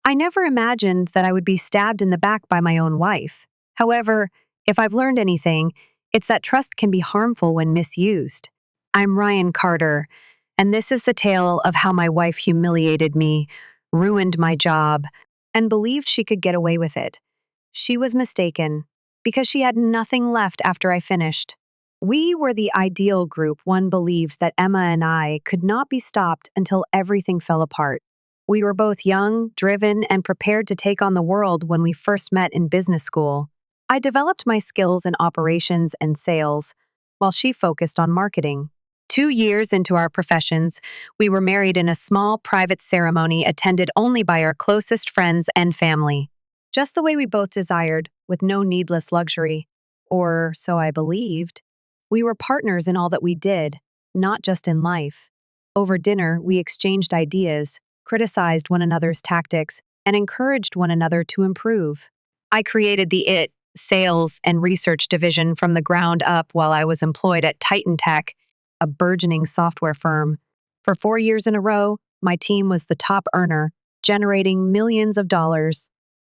I never imagined that I would be stabbed in the back by my own wife. However, if I've learned anything, it's that trust can be harmful when misused. I'm Ryan Carter, and this is the tale of how my wife humiliated me, ruined my job, and believed she could get away with it. She was mistaken, because she had nothing left after I finished. We were the ideal group one believed that Emma and I could not be stopped until everything fell apart. We were both young, driven, and prepared to take on the world when we first met in business school. I developed my skills in operations and sales, while she focused on marketing. 2 years into our professions, we were married in a small private ceremony attended only by our closest friends and family. Just the way we both desired, with no needless luxury. Or so I believed. We were partners in all that we did, not just in life. Over dinner, we exchanged ideas, criticized one another's tactics, and encouraged one another to improve. I created the sales and research division from the ground up while I was employed at Titan Tech, a burgeoning software firm. For 4 years in a row, my team was the top earner, generating millions of dollars.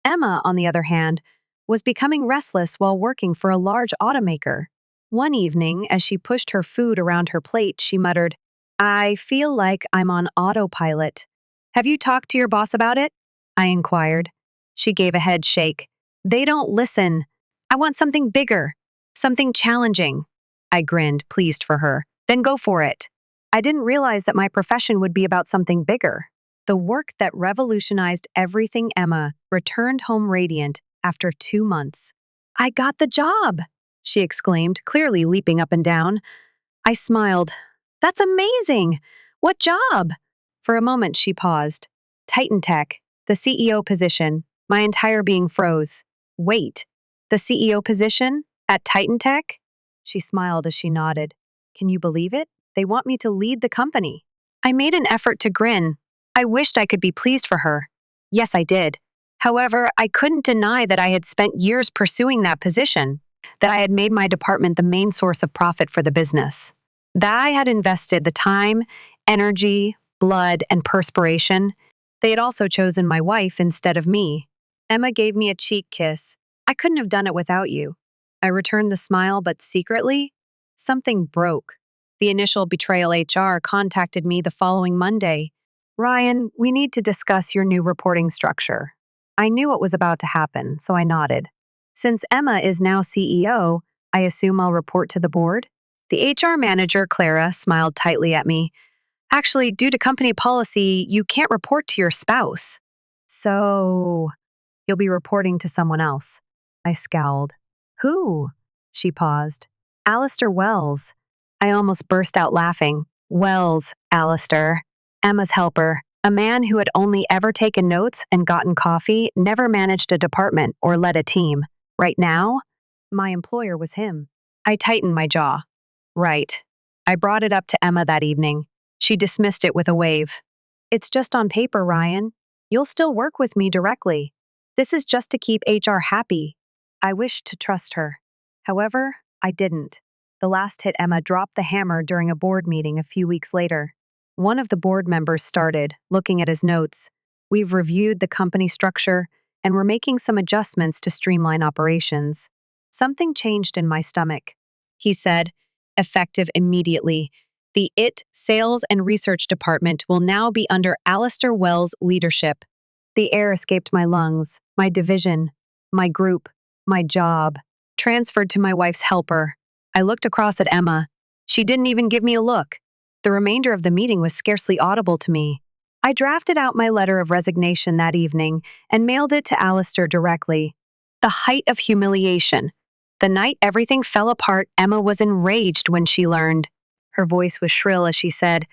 Emma, on the other hand, was becoming restless while working for a large automaker. One evening, as she pushed her food around her plate, she muttered, "I feel like I'm on autopilot. Have you talked to your boss about it?" I inquired. She gave a head shake. "They don't listen. I want something bigger, something challenging." I grinned, pleased for her. "Then go for it." I didn't realize that my profession would be about something bigger. The work that revolutionized everything. Emma returned home radiant after 2 months. "I got the job!" she exclaimed, clearly leaping up and down. I smiled. "That's amazing! What job?" For a moment, she paused. "Titan Tech, the CEO position." My entire being froze. "Wait, the CEO position? At Titan Tech?" She smiled as she nodded. "Can you believe it? They want me to lead the company." I made an effort to grin. I wished I could be pleased for her. Yes, I did. However, I couldn't deny that I had spent years pursuing that position, that I had made my department the main source of profit for the business, that I had invested the time, energy, blood, and perspiration. They had also chosen my wife instead of me. Emma gave me a cheek kiss. "I couldn't have done it without you." I returned the smile, but secretly, something broke. The initial betrayal HR contacted me the following Monday. "Ryan, we need to discuss your new reporting structure." I knew what was about to happen, so I nodded. "Since Emma is now CEO, I assume I'll report to the board?" The HR manager, Clara, smiled tightly at me. "Actually, due to company policy, you can't report to your spouse. So, you'll be reporting to someone else." I scowled. "Who?" She paused. "Alistair Wells." I almost burst out laughing. Wells, Alistair. Emma's helper, a man who had only ever taken notes and gotten coffee, never managed a department or led a team. Right now, my employer was him. I tightened my jaw. Right. I brought it up to Emma that evening. She dismissed it with a wave. "It's just on paper, Ryan. You'll still work with me directly. This is just to keep HR happy." I wished to trust her. However, I didn't. The last hit. Emma dropped the hammer during a board meeting a few weeks later. One of the board members started, looking at his notes. "We've reviewed the company structure, and we're making some adjustments to streamline operations." Something changed in my stomach. He said, "Effective immediately. The sales and research department will now be under Alistair Wells' leadership." The air escaped my lungs. My division, my group, my job, transferred to my wife's helper. I looked across at Emma. She didn't even give me a look. The remainder of the meeting was scarcely audible to me. I drafted out my letter of resignation that evening and mailed it to Alistair directly. The height of humiliation. The night everything fell apart, Emma was enraged when she learned. Her voice was shrill as she said,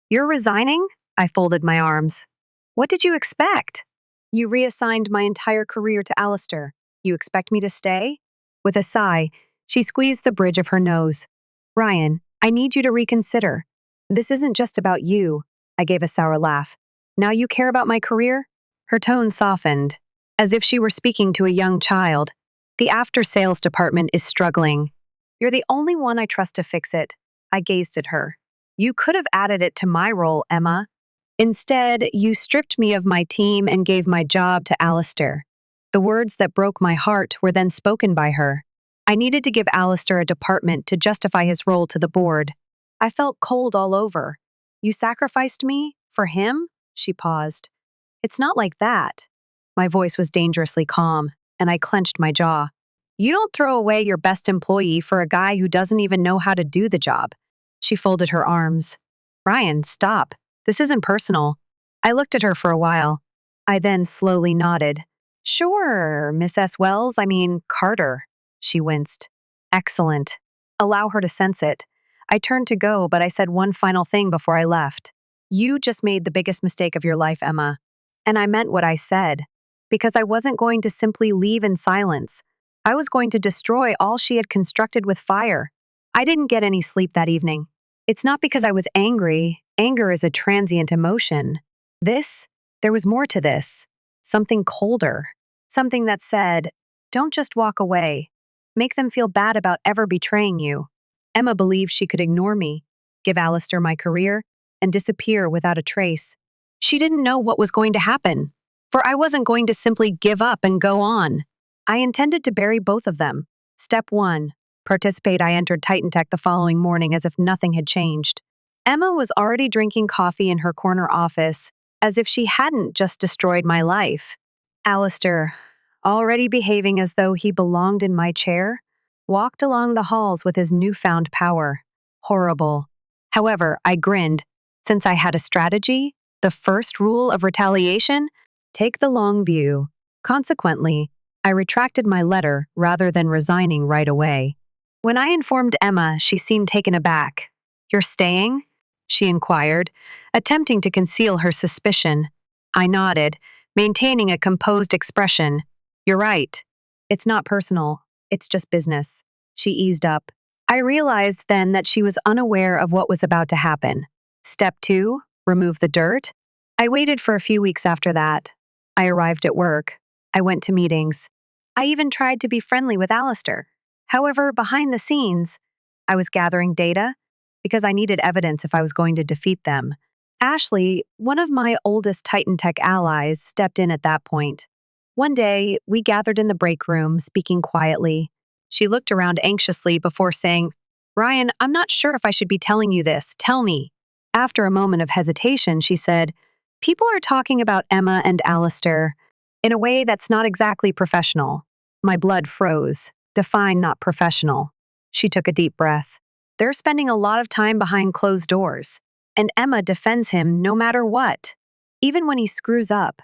"You're resigning?" I folded my arms. "What did you expect?" "You reassigned my entire career to Alistair. You expect me to stay?" With a sigh, she squeezed the bridge of her nose. "Ryan, I need you to reconsider. This isn't just about you." I gave a sour laugh. "Now you care about my career?" Her tone softened, as if she were speaking to a young child. "The after-sales department is struggling. You're the only one I trust to fix it." I gazed at her. "You could have added it to my role, Emma." Instead, you stripped me of my team and gave my job to Alistair. The words that broke my heart were then spoken by her. I needed to give Alistair a department to justify his role to the board. I felt cold all over. You sacrificed me? For him? She paused. It's not like that. My voice was dangerously calm, and I clenched my jaw. You don't throw away your best employee for a guy who doesn't even know how to do the job. She folded her arms. Ryan, stop. This isn't personal. I looked at her for a while. I then slowly nodded. Sure, Miss S. Wells, Carter. She winced. Excellent. Allow her to sense it. I turned to go, but I said one final thing before I left. You just made the biggest mistake of your life, Emma. And I meant what I said. Because I wasn't going to simply leave in silence. I was going to destroy all she had constructed with fire. I didn't get any sleep that evening. It's not because I was angry. Anger is a transient emotion. There was more to this. Something colder. Something that said, don't just walk away. Make them feel bad about ever betraying you. Emma believed she could ignore me, give Alistair my career, and disappear without a trace. She didn't know what was going to happen, for I wasn't going to simply give up and go on. I intended to bury both of them. Step 1. Participate. I entered Titan Tech the following morning as if nothing had changed. Emma was already drinking coffee in her corner office, as if she hadn't just destroyed my life. Alistair, already behaving as though he belonged in my chair, walked along the halls with his newfound power. Horrible. However, I grinned. Since I had a strategy, the first rule of retaliation, take the long view. Consequently, I retracted my letter rather than resigning right away. When I informed Emma, she seemed taken aback. You're staying? She inquired, attempting to conceal her suspicion. I nodded, maintaining a composed expression. You're right. It's not personal. It's just business. She eased up. I realized then that she was unaware of what was about to happen. Step 2, remove the dirt. I waited for a few weeks after that. I arrived at work. I went to meetings. I even tried to be friendly with Alistair. However, behind the scenes, I was gathering data because I needed evidence if I was going to defeat them. Ashley, one of my oldest Titan Tech allies, stepped in at that point. One day, we gathered in the break room, speaking quietly. She looked around anxiously before saying, Ryan, I'm not sure if I should be telling you this. Tell me. After a moment of hesitation, she said, people are talking about Emma and Alistair in a way that's not exactly professional. My blood froze. Define not professional. She took a deep breath. They're spending a lot of time behind closed doors, and Emma defends him no matter what. Even when he screws up,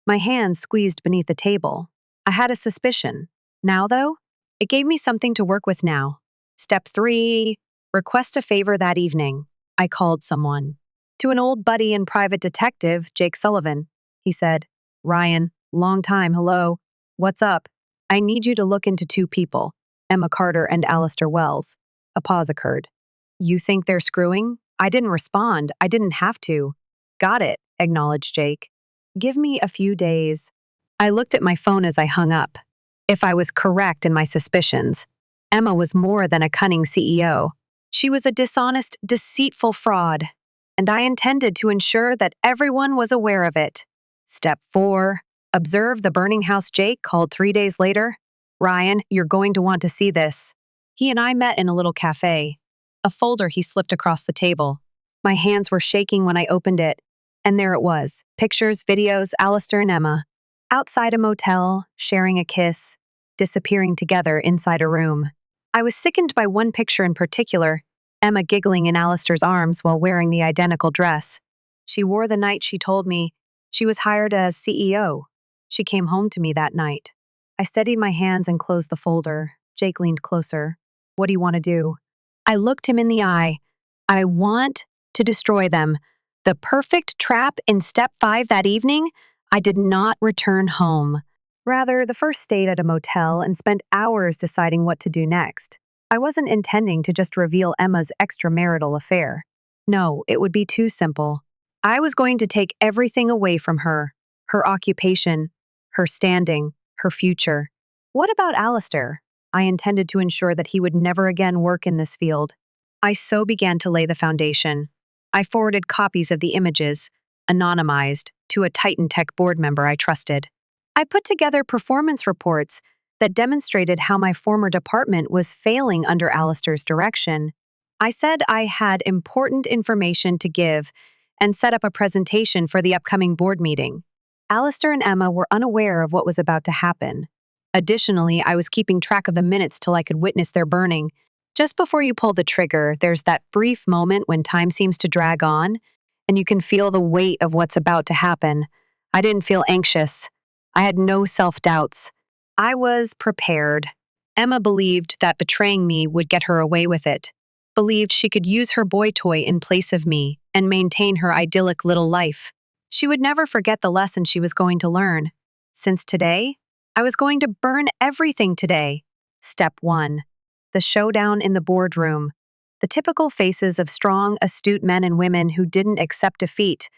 my hands squeezed beneath the table. I had a suspicion. Now, though, it gave me something to work with now. Step 3, request a favor that evening. I called someone. To an old buddy and private detective, Jake Sullivan. He said, Ryan, long time, hello. What's up? I need you to look into 2 people, Emma Carter and Alistair Wells. A pause occurred. You think they're screwing? I didn't respond. I didn't have to. Got it, acknowledged Jake. Give me a few days. I looked at my phone as I hung up. If I was correct in my suspicions, Emma was more than a cunning CEO. She was a dishonest, deceitful fraud, and I intended to ensure that everyone was aware of it. Step 4, observe the burning house. Jake called 3 days later. Ryan, you're going to want to see this. He and I met in a little cafe. A folder he slipped across the table. My hands were shaking when I opened it, and there it was. Pictures, videos, Alistair and Emma. Outside a motel, sharing a kiss, disappearing together inside a room. I was sickened by one picture in particular, Emma giggling in Alistair's arms while wearing the identical dress. She wore the night she told me she was hired as CEO. She came home to me that night. I steadied my hands and closed the folder. Jake leaned closer. What do you want to do? I looked him in the eye. I want to destroy them. The perfect trap in step 5 that evening, I did not return home. Rather, the first stayed at a motel and spent hours deciding what to do next. I wasn't intending to just reveal Emma's extramarital affair. No, it would be too simple. I was going to take everything away from her. Her occupation, her standing, her future. What about Alistair? I intended to ensure that he would never again work in this field. I so began to lay the foundation. I forwarded copies of the images, anonymized, to a Titan Tech board member I trusted. I put together performance reports that demonstrated how my former department was failing under Alistair's direction. I said I had important information to give and set up a presentation for the upcoming board meeting. Alistair and Emma were unaware of what was about to happen. Additionally, I was keeping track of the minutes till I could witness their burning. Just before you pull the trigger, there's that brief moment when time seems to drag on, and you can feel the weight of what's about to happen. I didn't feel anxious. I had no self-doubts. I was prepared. Emma believed that betraying me would get her away with it, believed she could use her boy toy in place of me and maintain her idyllic little life. She would never forget the lesson she was going to learn. Since today, I was going to burn everything today. Step 1. The showdown in the boardroom. The typical faces of strong, astute men and women who didn't accept defeat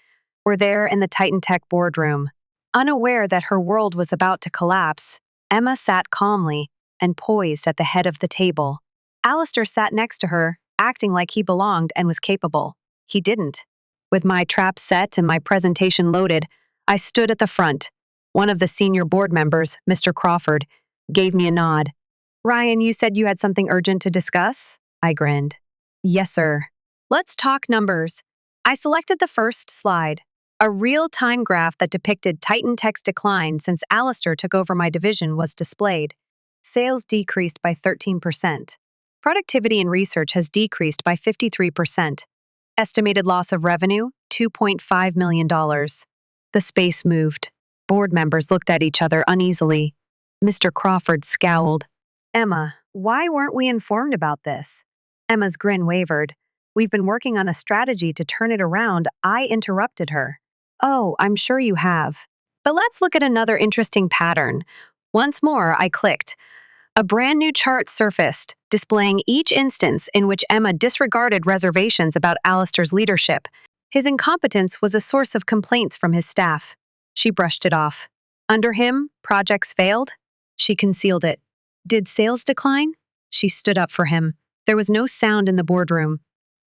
were there in the Titan Tech boardroom. Unaware that her world was about to collapse, Emma sat calmly and poised at the head of the table. Alistair sat next to her, acting like he belonged and was capable. He didn't. With my trap set and my presentation loaded, I stood at the front. One of the senior board members, Mr. Crawford, gave me a nod. "Ryan, you said you had something urgent to discuss?" I grinned. "Yes, sir. Let's talk numbers." I selected the first slide, a real-time graph that depicted Titan Tech's decline since Alistair took over my division was displayed. Sales decreased by 13%. Productivity and research has decreased by 53%. Estimated loss of revenue, $2.5 million. The space moved. Board members looked at each other uneasily. Mr. Crawford scowled. "Emma, why weren't we informed about this?" Emma's grin wavered. "We've been working on a strategy to turn it around." I interrupted her. "Oh, I'm sure you have. But let's look at another interesting pattern." Once more, I clicked. A brand new chart surfaced, displaying each instance in which Emma disregarded reservations about Alistair's leadership. His incompetence was a source of complaints from his staff. She brushed it off. Under him, projects failed. She concealed it. Did sales decline? She stood up for him. There was no sound in the boardroom.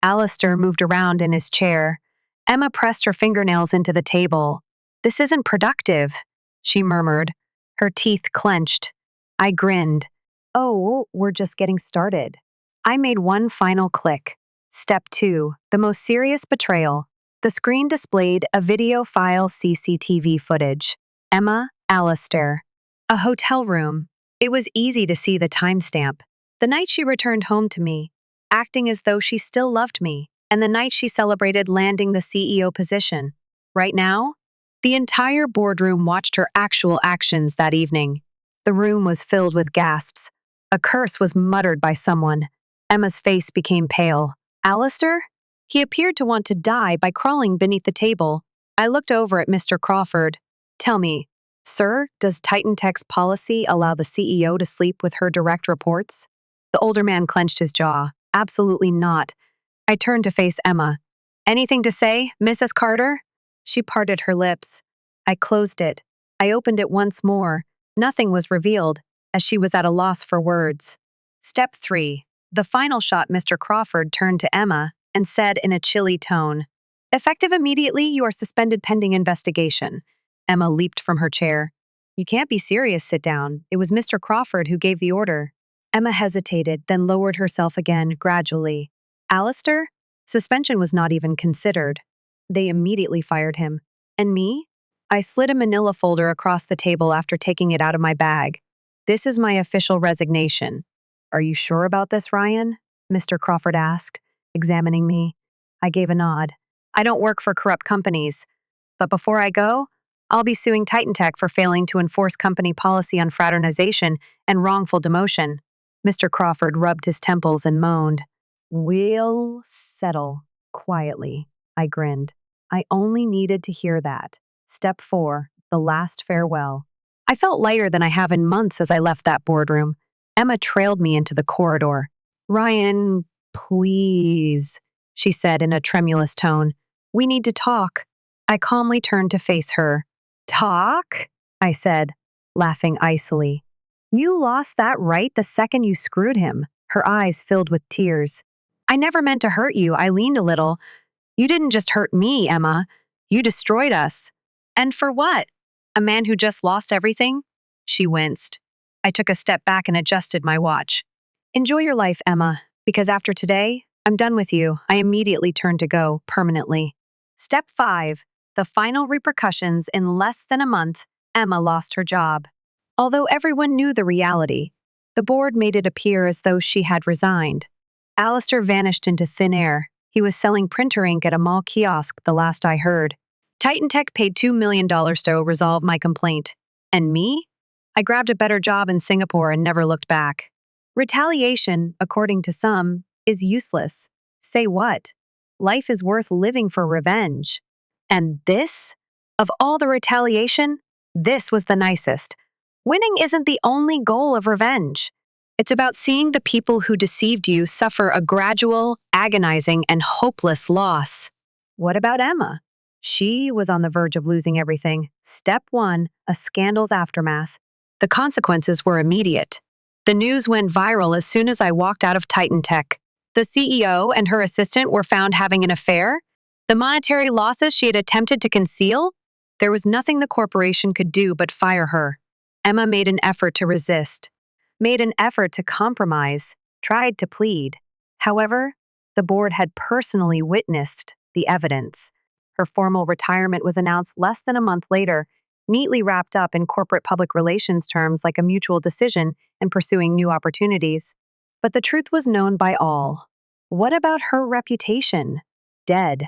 Alistair moved around in his chair. Emma pressed her fingernails into the table. "This isn't productive," she murmured. Her teeth clenched. I grinned. "Oh, we're just getting started." I made one final click. Step 2, the most serious betrayal. The screen displayed a video file CCTV footage. Emma, Alistair. A hotel room. It was easy to see the timestamp. The night she returned home to me, acting as though she still loved me, and the night she celebrated landing the CEO position. Right now, the entire boardroom watched her actual actions that evening. The room was filled with gasps. A curse was muttered by someone. Emma's face became pale. Alistair? He appeared to want to die by crawling beneath the table. I looked over at Mr. Crawford. "Tell me, sir, does Titan Tech's policy allow the CEO to sleep with her direct reports?" The older man clenched his jaw. "Absolutely not." I turned to face Emma. "Anything to say, Mrs. Carter?" She parted her lips. I closed it. I opened it once more. Nothing was revealed, as she was at a loss for words. Step 3. The final shot. Mr. Crawford turned to Emma and said in a chilly tone, "Effective immediately, you are suspended pending investigation." Emma leaped from her chair. "You can't be serious, sit down. It was Mr. Crawford who gave the order." Emma hesitated, then lowered herself again, gradually. "Alistair? Suspension was not even considered. They immediately fired him. And me?" I slid a manila folder across the table after taking it out of my bag. "This is my official resignation." "Are you sure about this, Ryan?" Mr. Crawford asked, examining me. I gave a nod. "I don't work for corrupt companies. But before I go, I'll be suing Titan Tech for failing to enforce company policy on fraternization and wrongful demotion." Mr. Crawford rubbed his temples and moaned. "We'll settle quietly," I grinned. I only needed to hear that. Step 4, the last farewell. I felt lighter than I have in months as I left that boardroom. Emma trailed me into the corridor. "Ryan, please," she said in a tremulous tone. "We need to talk." I calmly turned to face her. "Talk?" I said, laughing icily. "You lost that right the second you screwed him." Her eyes filled with tears. "I never meant to hurt you." I leaned a little. "You didn't just hurt me, Emma. You destroyed us. And for what? A man who just lost everything? She winced. I took a step back and adjusted my watch. Enjoy your life, Emma, because after today, I'm done with you. I immediately turned to go, permanently. Step 5. The final repercussions. In less than a month, Emma lost her job. Although everyone knew the reality, the board made it appear as though she had resigned. Alistair vanished into thin air. He was selling printer ink at a mall kiosk, the last I heard. Titan Tech paid $2 million to resolve my complaint. And me? I grabbed a better job in Singapore and never looked back. Retaliation, according to some, is useless. Say what? Life is worth living for revenge. And this? Of all the retaliation, this was the nicest. Winning isn't the only goal of revenge. It's about seeing the people who deceived you suffer a gradual, agonizing, and hopeless loss. What about Emma? She was on the verge of losing everything. Step 1, a scandal's aftermath. The consequences were immediate. The news went viral as soon as I walked out of Titan Tech. The CEO and her assistant were found having an affair. The monetary losses she had attempted to conceal? There was nothing the corporation could do but fire her. Emma made an effort to resist, made an effort to compromise, tried to plead. However, the board had personally witnessed the evidence. Her formal retirement was announced less than a month later, neatly wrapped up in corporate public relations terms like a mutual decision and pursuing new opportunities. But the truth was known by all. What about her reputation? Dead.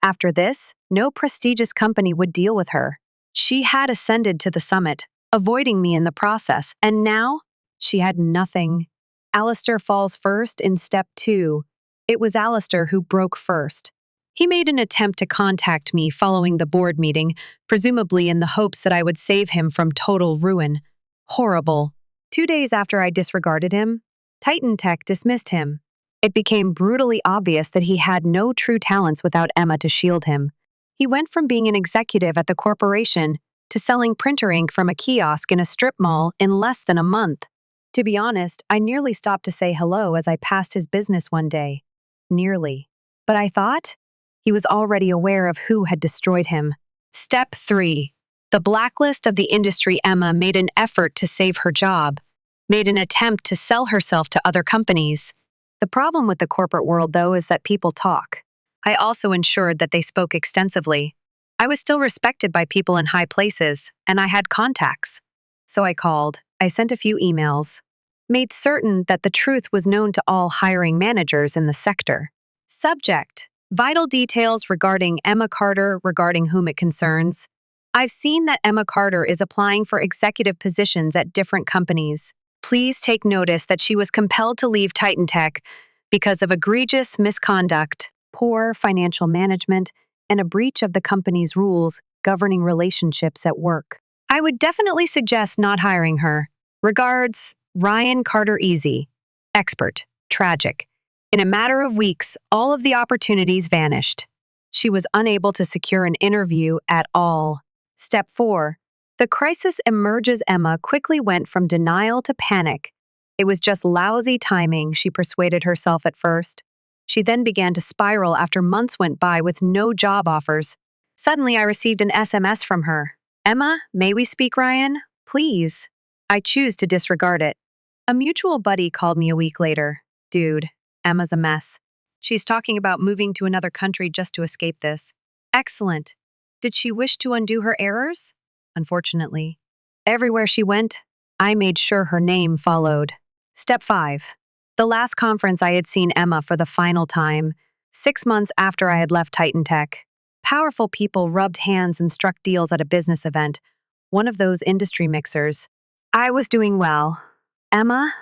After this, no prestigious company would deal with her. She had ascended to the summit, avoiding me in the process, and now she had nothing. Alistair falls first in step 2. It was Alistair who broke first. He made an attempt to contact me following the board meeting, presumably in the hopes that I would save him from total ruin. Horrible. 2 days after I disregarded him, Titan Tech dismissed him. It became brutally obvious that he had no true talents without Emma to shield him. He went from being an executive at the corporation to selling printer ink from a kiosk in a strip mall in less than a month. To be honest, I nearly stopped to say hello as I passed his business one day. Nearly. But I thought he was already aware of who had destroyed him. Step 3. The blacklist of the industry. Emma made an effort to save her job, made an attempt to sell herself to other companies. The problem with the corporate world, though, is that people talk. I also ensured that they spoke extensively. I was still respected by people in high places, and I had contacts. So I called, I sent a few emails, made certain that the truth was known to all hiring managers in the sector. Subject: vital details regarding Emma Carter regarding whom it concerns. I've seen that Emma Carter is applying for executive positions at different companies. Please take notice that she was compelled to leave Titan Tech because of egregious misconduct, poor financial management, and a breach of the company's rules governing relationships at work. I would definitely suggest not hiring her. Regards, Ryan Carter. Easy. Expert. Tragic. In a matter of weeks, all of the opportunities vanished. She was unable to secure an interview at all. Step 4. The crisis emerges. Emma quickly went from denial to panic. It was just lousy timing, she persuaded herself at first. She then began to spiral after months went by with no job offers. Suddenly, I received an SMS from her. Emma, may we speak, Ryan? Please. I choose to disregard it. A mutual buddy called me a week later. Dude, Emma's a mess. She's talking about moving to another country just to escape this. Excellent. Did she wish to undo her errors? Unfortunately. Everywhere she went, I made sure her name followed. Step 5. The last conference I had seen Emma for the final time, 6 months after I had left Titan Tech. Powerful people rubbed hands and struck deals at a business event, one of those industry mixers. I was doing well. Emma?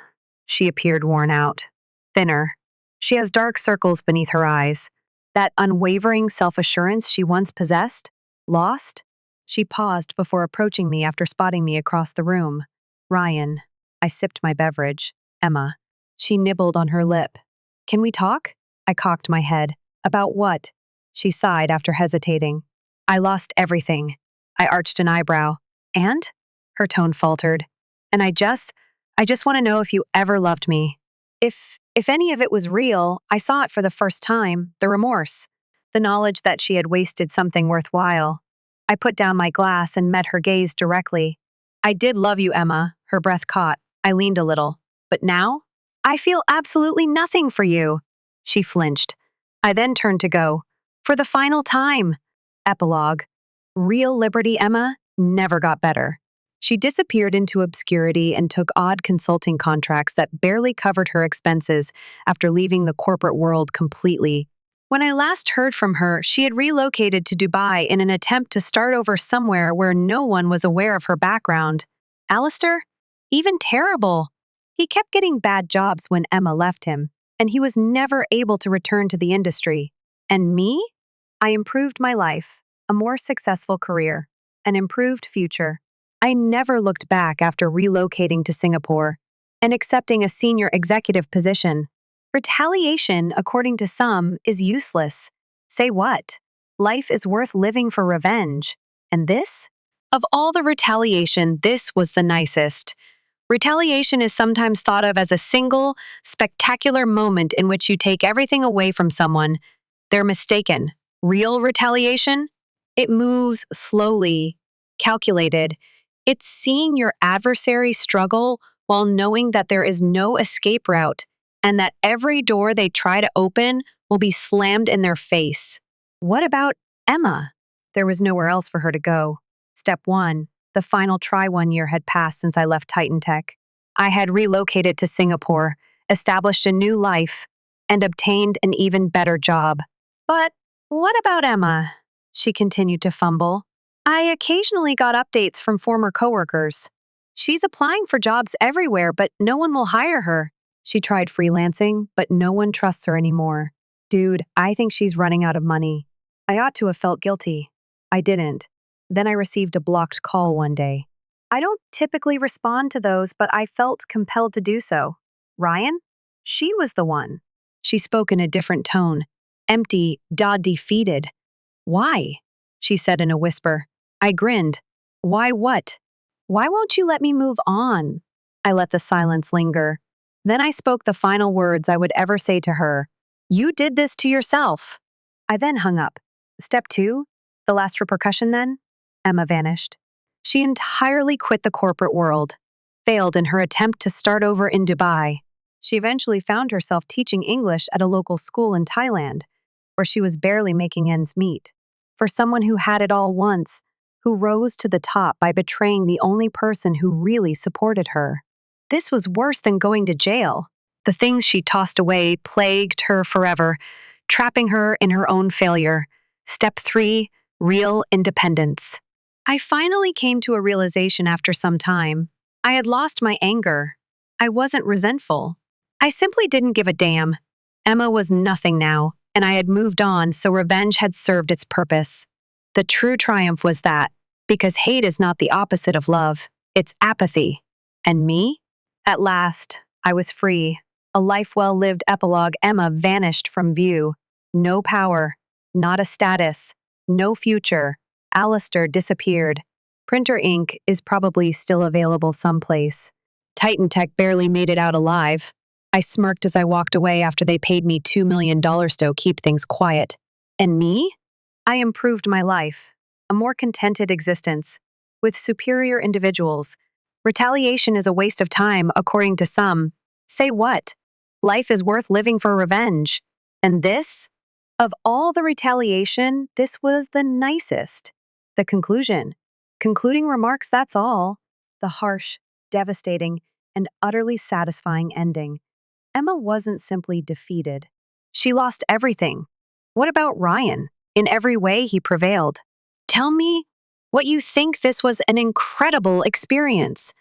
She appeared worn out. Thinner. She has dark circles beneath her eyes. That unwavering self-assurance she once possessed? Lost? She paused before approaching me after spotting me across the room. Ryan. I sipped my beverage. Emma. She nibbled on her lip. Can we talk? I cocked my head. About what? She sighed after hesitating. I lost everything. I arched an eyebrow. And? Her tone faltered. And I just want to know if you ever loved me. If any of it was real, I saw it for the first time, the remorse. the knowledge that she had wasted something worthwhile. I put down my glass and met her gaze directly. I did love you, Emma, her breath caught. I leaned a little. But now? I feel absolutely nothing for you. She flinched. I then turned to go. For the final time. Epilogue. Real Liberty Emma never got better. She disappeared into obscurity and took odd consulting contracts that barely covered her expenses after leaving the corporate world completely. When I last heard from her, she had relocated to Dubai in an attempt to start over somewhere where no one was aware of her background. Alistair? Even terrible. He kept getting bad jobs when Emma left him, and he was never able to return to the industry. And me? I improved my life, a more successful career, an improved future. I never looked back after relocating to Singapore and accepting a senior executive position. Retaliation, according to some, is useless. Say what? Life is worth living for revenge. And this? Of all the retaliation, this was the nicest. Retaliation is sometimes thought of as a single, spectacular moment in which you take everything away from someone. They're mistaken. Real retaliation? It moves slowly, calculated. It's seeing your adversary struggle while knowing that there is no escape route and that every door they try to open will be slammed in their face. What about Emma? There was nowhere else for her to go. Step 1. The final try 1 year had passed since I left Titan Tech. I had relocated to Singapore, established a new life, and obtained an even better job. But what about Emma? She continued to fumble. I occasionally got updates from former coworkers. She's applying for jobs everywhere, but no one will hire her. She tried freelancing, but no one trusts her anymore. Dude, I think she's running out of money. I ought to have felt guilty. I didn't. Then I received a blocked call one day. I don't typically respond to those, but I felt compelled to do so. Ryan? She was the one. She spoke in a different tone. Empty, defeated. Why? She said in a whisper. I grinned. Why what? Why won't you let me move on? I let the silence linger. Then I spoke the final words I would ever say to her. You did this to yourself. I then hung up. Step 2? The last repercussion then? Emma vanished. She entirely quit the corporate world, failed in her attempt to start over in Dubai. She eventually found herself teaching English at a local school in Thailand, where she was barely making ends meet. For someone who had it all once, who rose to the top by betraying the only person who really supported her. This was worse than going to jail. The things she tossed away plagued her forever, trapping her in her own failure. Step 3, real independence. I finally came to a realization after some time. I had lost my anger. I wasn't resentful. I simply didn't give a damn. Emma was nothing now, and I had moved on, so revenge had served its purpose. The true triumph was that, because hate is not the opposite of love, it's apathy. And me? At last, I was free. A life well lived epilogue. Emma vanished from view. No power, not a status, no future. Alistair disappeared. Printer ink is probably still available someplace. Titan Tech barely made it out alive. I smirked as I walked away after they paid me $2 million to keep things quiet. And me? I improved my life. A more contented existence. With superior individuals. Retaliation is a waste of time, according to some. Say what? Life is worth living for revenge. And this? Of all the retaliation, this was the nicest. The conclusion. Concluding remarks, that's all. The harsh, devastating, and utterly satisfying ending. Emma wasn't simply defeated. She lost everything. What about Ryan? In every way, he prevailed. Tell me what you think. This was an incredible experience.